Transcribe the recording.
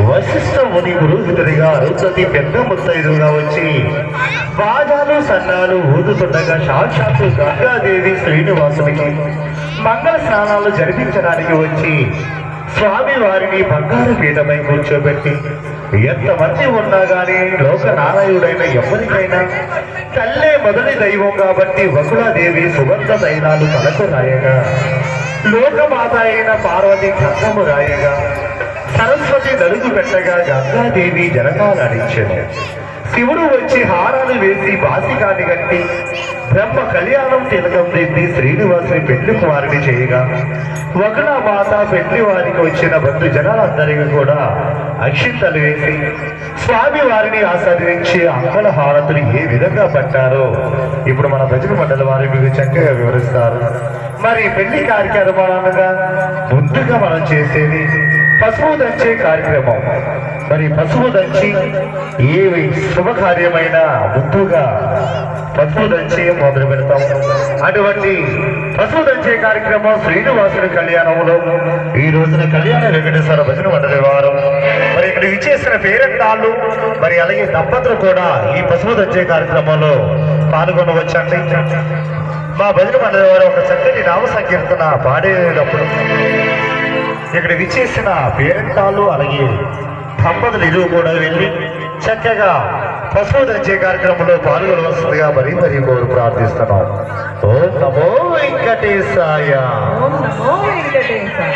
వశిష్ఠ ముని పురోహితుడిగా అరుంధతి పెద్ద ముత్తైదుగా వచ్చి బాజాలు సన్నాలు ఊదుతుండగా సాక్షాత్తు గంగాదేవి శ్రీనివాసునికి మంగళ స్నానాలు జరిపించడానికి వచ్చి స్వామి వారిని బంగారు పీఠమై కూర్చోబెట్టి ఎంతమంది ఉన్నా గాని లోక నారాయణుడైన ఎవరికైనా తల్లే మొదటి దైవం కాబట్టి వకులాదేవి సుగంధ తైలాలు తలకు రాయగా లోకమాత అయిన పార్వతి గంగము రాయగా సరస్వతి నలుగు పెట్టగా గంగాదేవి జనకాలనిచ్చింది. శివుడు వచ్చి హారాలు వేసి బాసికాన్ని కట్టి బ్రహ్మ కళ్యాణం తిలకం దిద్ది శ్రీనివాసుని పెళ్లి కుమారుని చేయగా వకుల మాత పెళ్లి వారికి వచ్చిన బంధు జనాలందరికీ కూడా అక్షింతలు వేసి స్వామి వారిని ఆస్వాదించి అంగళ హారతులు ఏ విధంగా పట్టారో ఇప్పుడు మన భజన మండలి వారు మీకు చక్కగా వివరిస్తారు. మరి పెళ్లి కార్యక్రమాలుగా ముందుగా మనం చేసేది పసుపు దంచే కార్యక్రమం. మరి పసుపు దంచి ఏ శుభకార్యమైనా ముందుగా పసుపు దంచి మొదలు పెడతాం. అటువంటి పసుపు దంచే కార్యక్రమం శ్రీనివాసుని కళ్యాణంలో ఈ రోజున కళ్యాణ వెంకటేశ్వర భజన మండలి వారు మరి ఇక్కడ ఇచ్చేసిన పేరెంటాళ్ళు మరి అలాగే దంపతులు కూడా ఈ పసుపు దంచే కార్యక్రమంలో పాల్గొనవచ్చండి. మా భజన మండలి వారు ఒక చక్కటి నామ సంకీర్తన పాడేటప్పుడు ఇక్కడ విచ్చేసిన పేరెంటాలు అలాగే దంపతులు ఇరువు కూడా వెళ్ళి చక్కగా పశువు దంచే కార్యక్రమంలో పాల్గొనవలసిందిగా మరీ మరీ కోరు ప్రార్థిస్తున్నాం. ఓం నమో వెంకటేశాయ. ఓం నమో వెంకటేశాయ.